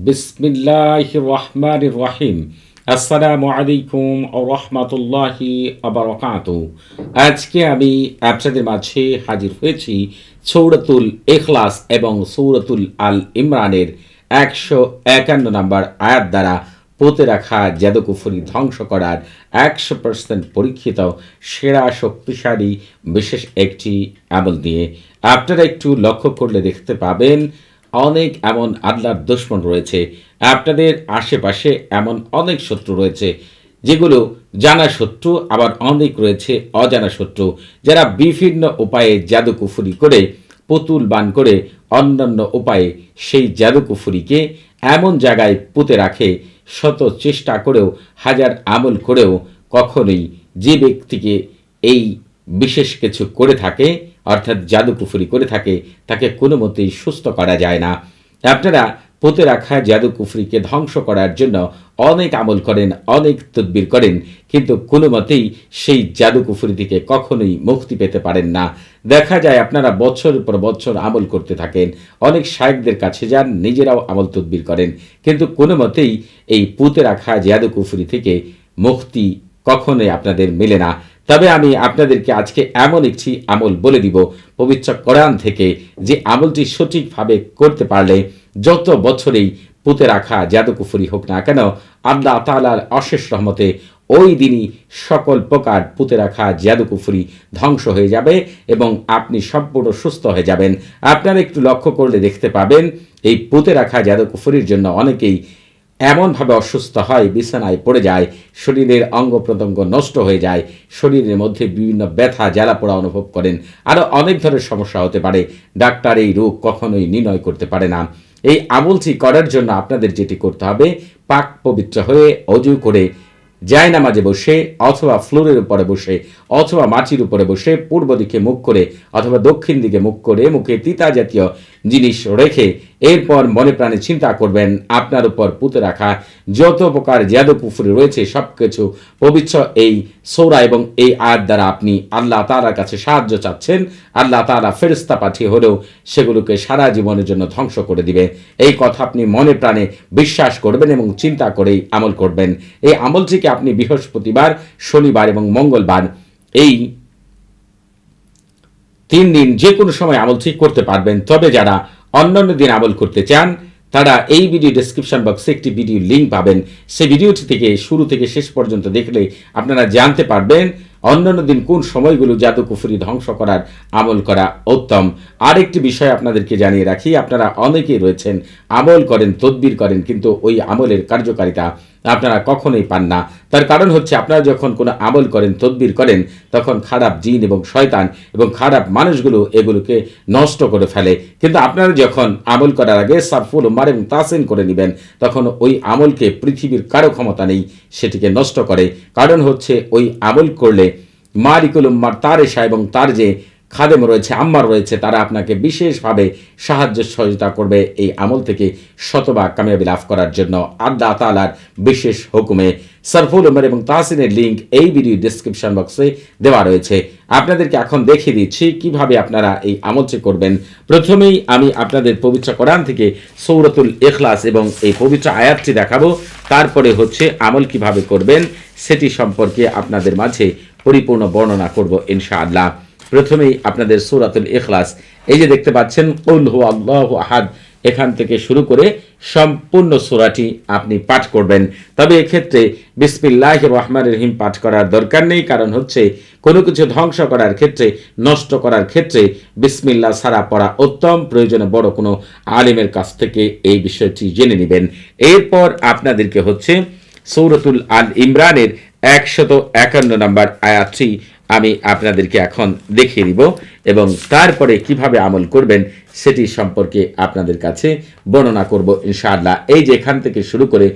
বিসমিল্লাহির রহমানির রহিম। আসসালামু আলাইকুম ওয়া রাহমাতুল্লাহি ওয়া বারাকাতুহু। আজকে আমি আপনাদের মাঝে হাজির হয়েছি সূরাতুল ইখলাস এবং সূরাতুল আল ইমরানের 151 নম্বর আয়াত দ্বারা পুঁতে রাখা জাদুকুফরি ধ্বংস করার 100% পরীক্ষিত সেরা শক্তিশালী বিশেষ একটি আমল দিয়ে। আপনারা একটু লক্ষ্য করলে দেখতে পাবেন অনেক এমন আল্লাহর দুশমন রয়েছে, আপনাদের আশেপাশে এমন অনেক শত্রু রয়েছে যেগুলো জানা শত্রু, আবার অনেক রয়েছে অজানা শত্রু, যারা বিভিন্ন উপায়ে জাদুকুফুরি করে, পুতুল বান করে, অন্যান্য উপায়ে সেই জাদুকুফুরিকে এমন জায়গায় পুঁতে রাখে, শত চেষ্টা করেও, হাজার আমল করেও কখনোই যে ব্যক্তিকে এই বিশেষ কিছু করে থাকে, অর্থাৎ জাদুকুফুরি করে থাকে, তাকে কোনো মতেই সুস্থ করা যায় না। আপনারা পুঁতে রাখা জাদুকুফরিকে ধ্বংস করার জন্য অনেক আমল করেন, অনেক তদবির করেন, কিন্তু কোনো মতেই সেই জাদুকুফরি থেকে কখনোই মুক্তি পেতে পারেন না। দেখা যায় আপনারা বছরের পর বছর আমল করতে থাকেন, অনেক শায়েখদের কাছে যান, নিজেরাও আমল তদবির করেন, কিন্তু কোনো মতেই এই পুঁতে রাখা জাদুকুফরি থেকে মুক্তি কখনোই আপনাদের মেলে না। তবে আমি আপনাদেরকে আজকে এমন একটি আমল বলে দিব পবিত্র কোরআন থেকে, যে আমলটি সঠিকভাবে করতে পারলে যত বছরেই পুঁতে রাখা জাদুকুফরি হোক না কেন, আল্লাহ তাআলার অশেষ রহমতে ওই দিনই সকল প্রকার পুঁতে রাখা জাদুকুফরি ধ্বংস হয়ে যাবে এবং আপনি সম্পূর্ণ সুস্থ হয়ে যাবেন। আপনারা একটু লক্ষ্য করলে দেখতে পাবেন এই পুঁতে রাখা জাদুকুফরির জন্য অনেকেই এমনভাবে অসুস্থ হয়, বিছানায় পড়ে যায়, শরীরের অঙ্গ প্রত্যঙ্গ নষ্ট হয়ে যায়, শরীরের মধ্যে বিভিন্ন ব্যথা জ্বালা পোড়া অনুভব করেন, আরও অনেক ধরনের সমস্যা হতে পারে। ডাক্তার এই রোগ কখনোই নির্ণয় করতে পারে না। এই আমলটি করার জন্য আপনাদের যেটি করতে হবে, পাক পবিত্র হয়ে অজু করে জায়নামাজে বসে অথবা ফ্লোরের উপরে বসে অথবা মাটির উপরে বসে পূর্ব দিকে মুখ করে অথবা দক্ষিণ দিকে মুখ করে মুখে তিতা জাতীয় জিনিস রেখে এরপর মনে প্রাণে চিন্তা করবেন আপনার উপর পুঁতে রাখা যত প্রকার জাদুকুফরি রয়েছে সব কিছু পবিত্র এই সূরা এবং এই আয়াত দ্বারা আপনি আল্লাহ তাআলার কাছে সাহায্য চাচ্ছেন। আল্লাহ তাআলা ফেরেশতা পাঠিয়ে হলেও সেগুলোকে সারা জীবনের জন্য ধ্বংস করে দিবে। এই কথা আপনি মনে প্রাণে বিশ্বাস করবেন এবং চিন্তা করেই আমল করবেন। এই আমলটিকে আপনি বৃহস্পতিবার, শনিবার এবং মঙ্গলবার এই 3 দিন যে কোনো সময় আমলটি করতে পারবেন। তবে যারা অন্যান্য দিন আমল করতে চান তারা এই ভিডিও ডেসক্রিপশন বক্সে একটি ভিডিও লিঙ্ক পাবেন, সেই ভিডিওটি থেকে শুরু থেকে শেষ পর্যন্ত দেখলে আপনারা জানতে পারবেন অন্যান্য দিন কোন সময়গুলো জাদুকুফরি ধ্বংস করার আমল করা উত্তম। আরেকটি বিষয় আপনাদেরকে জানিয়ে রাখি, আপনারা অনেকেই রয়েছেন আমল করেন, তদবির করেন, কিন্তু ওই আমলের কার্যকারিতা আপনারা কখনোই পান না। তার কারণ হচ্ছে আপনারা যখন কোনো আমল করেন, তদবির করেন, তখন খারাপ জিন এবং শয়তান এবং খারাপ মানুষগুলো এগুলোকে নষ্ট করে ফেলে। কিন্তু আপনারা যখন আমল করার আগে সারফুল উম্মার এবং তাসিন করে নেবেন, তখন ওই আমলকে পৃথিবীর কারো ক্ষমতা নেই সেটিকে নষ্ট করে। কারণ হচ্ছে ওই আমল করলে মালিকুল উম্মার তার এশা এবং তার যে খাদেম রয়েছে, আম্মার রয়েছে, তারা আপনাকে বিশেষভাবে সাহায্য সহযোগিতা করবে এই আমল থেকে শতভাগ কামিয়াবি লাভ করার জন্য। আল্লাহ তাআলার বিশেষ হুকুমে সারফুল উমর এবং তাহসিনের লিঙ্ক এই ভিডিও ডেসক্রিপশন বক্সে দেওয়া রয়েছে। আপনাদেরকে এখন দেখিয়ে দিচ্ছি কিভাবে আপনারা এই আমলটি করবেন। প্রথমেই আমি আপনাদের পবিত্র কোরআন থেকে সূরাতুল ইখলাস এবং এই পবিত্র আয়াতটি দেখাবো, তারপরে হচ্ছে আমল কিভাবে করবেন সেটি সম্পর্কে আপনাদের মাঝে পরিপূর্ণ বর্ণনা করব ইনশাআল্লাহ। প্রথমেই আপনাদের সূরাতুল ইখলাস, এই যে দেখতে পাচ্ছেন কুল হুয়াল্লাহু আহাদ, এখান থেকে শুরু করে সম্পূর্ণ সূরাটি আপনি পাঠ করবেন। তবে এক্ষেত্রে বিসমিল্লাহির রহমানির রহিম পাঠ করার দরকার নেই, কারণ হচ্ছে কোনো কিছু ধ্বংস করার ক্ষেত্রে, নষ্ট করার ক্ষেত্রে বিসমিল্লাহ ছাড়া পড়া উত্তম। প্রয়োজনে বড় কোনো আলিমের কাছ থেকে এই বিষয়টি জেনে নেবেন। এরপর আপনাদেরকে হচ্ছে সূরাতুল আল ইমরানের 151 নম্বর আয়াতটি আমি আপনাদেরকে এখন দেখিয়ে দিব এবং তারপরে কিভাবে আমল করবেন সেটি সম্পর্কে আপনাদের কাছে বর্ণনা করব ইনশাআল্লাহ। এই যে এখান থেকে শুরু করে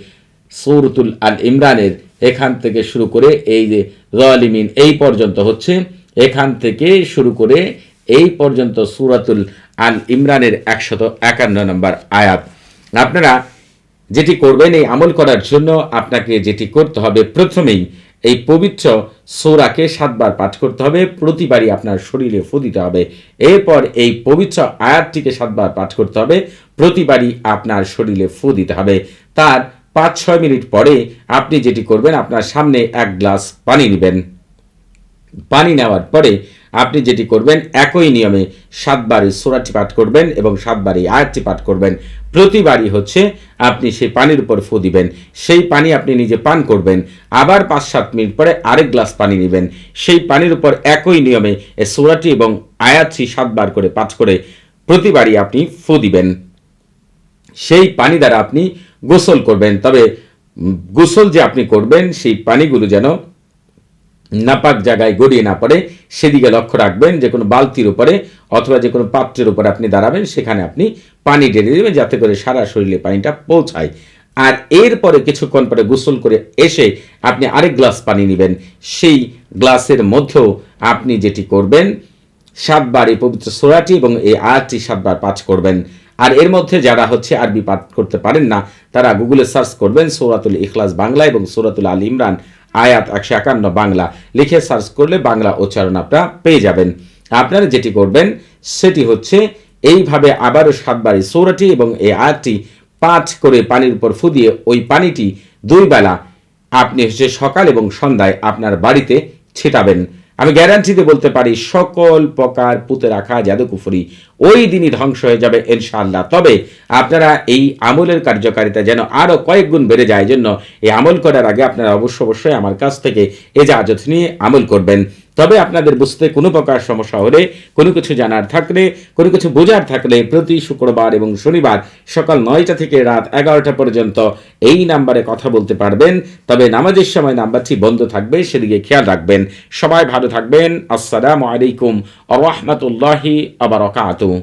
সূরাতুল আল ইমরানের এখান থেকে শুরু করে এই যে যালিমিন এই পর্যন্ত হচ্ছে, এখান থেকে শুরু করে এই পর্যন্ত সূরাতুল আল ইমরানের 151 নম্বর আয়াত। আপনারা যেটি করবেন এই আমল করার জন্য আপনাকে যেটি করতে হবে, প্রথমেই এই পবিত্র সূরাকে 7 বার পাঠ করতে হবে, প্রতিবারই আপনার শরীরে ফু দিতে হবে। এরপর এই পবিত্র আয়াতটিকে 7 বার পাঠ করতে হবে, প্রতিবারই আপনার শরীরে ফু দিতে হবে। তার 5-6 মিনিট পরে আপনি যেটি করবেন, আপনার সামনে 1 গ্লাস পানি নেবেন। পানি নেওয়ার পরে আপনি যেটি করবেন, একই নিয়মে 7 বার এই সূরাটি পাঠ করবেন এবং 7 বার এই আয়াতটি পাঠ করবেন। প্রতিবারই হচ্ছে আপনি সেই পানির উপর ফু দিবেন, সেই পানি আপনি নিজে পান করবেন। আবার 5-7 মিনিট পরে আরেক গ্লাস পানি নেবেন, সেই পানির উপর একই নিয়মে এই সূরাটি এবং আয়াতটি 7 বার করে পাঠ করে প্রতিবারই আপনি ফু দিবেন। সেই পানি দ্বারা আপনি গোসল করবেন। তবে গোসল যে আপনি করবেন, সেই পানিগুলো যেন নাপাক জায়গায় গড়িয়ে না পড়ে সেদিকে লক্ষ্য রাখবেন। যে কোনো বালতির উপরে অথবা যে কোনো পাত্রের উপরে আপনি দাঁড়াবেন, সেখানে আপনি পানি ঢেলে দেবেন যাতে করে সারা শরীরে পানিটা পৌঁছায়। আর এরপরে কিছুক্ষণ পরে গোসল করে এসে আপনি আরেক গ্লাস পানি নেবেন, সেই গ্লাসের মধ্যেও আপনি যেটি করবেন, 7 বার এই পবিত্র সূরাটি এবং এই আয়াতটি 7 বার পাঠ করবেন। আর এর মধ্যে যারা হচ্ছে আরবি পাঠ করতে পারেন না, তারা গুগলে সার্চ করবেন সূরাতুল ইখলাস বাংলা এবং সূরাতুল আল ইমরান আয়াত 151 বাংলা লিখে সার্চ করলে বাংলা উচ্চারণ আপনারা পেয়ে যাবেন। আপনারা যেটি করবেন সেটি হচ্ছে এইভাবে আবারও 7 বার এই সূরাটি এবং এই আয়াতটি পাঠ করে পানির উপর ফু দিয়ে ওই পানিটি 2 বেলা আপনি হচ্ছে সকাল এবং সন্ধ্যায় আপনার বাড়িতে ছিটাবেন। আমি গ্যারান্টিতে বলতে পারি সকল প্রকার পুঁতে রাখা জাদুকুফরি ওই দিনই ধ্বংস হয়ে যাবে ইনশাআল্লাহ। তবে আপনারা এই আমলের কার্যকারিতা যেন আরও কয়েক গুণ বেড়ে যায়, জন্য এই আমল করার আগে আপনারা অবশ্যই আমার কাছ থেকে এজাজত নিয়ে আমল করবেন। তবে আপনাদের বুঝতে কোনো প্রকার সমস্যা হলে, কোনো কিছু জানার থাকলে, কোনো কিছু বোঝার থাকলে প্রতি শুক্রবার এবং শনিবার সকাল 9টা থেকে রাত 11টা পর্যন্ত এই নাম্বারে কথা বলতে পারবেন। তবে নামাজের সময় নাম্বারটি বন্ধ থাকবে, সেদিকে খেয়াল রাখবেন। সবাই ভালো থাকবেন। আসসালামু আলাইকুম ওয়া রাহমাতুল্লাহি ওয়া বারাকাতুহু।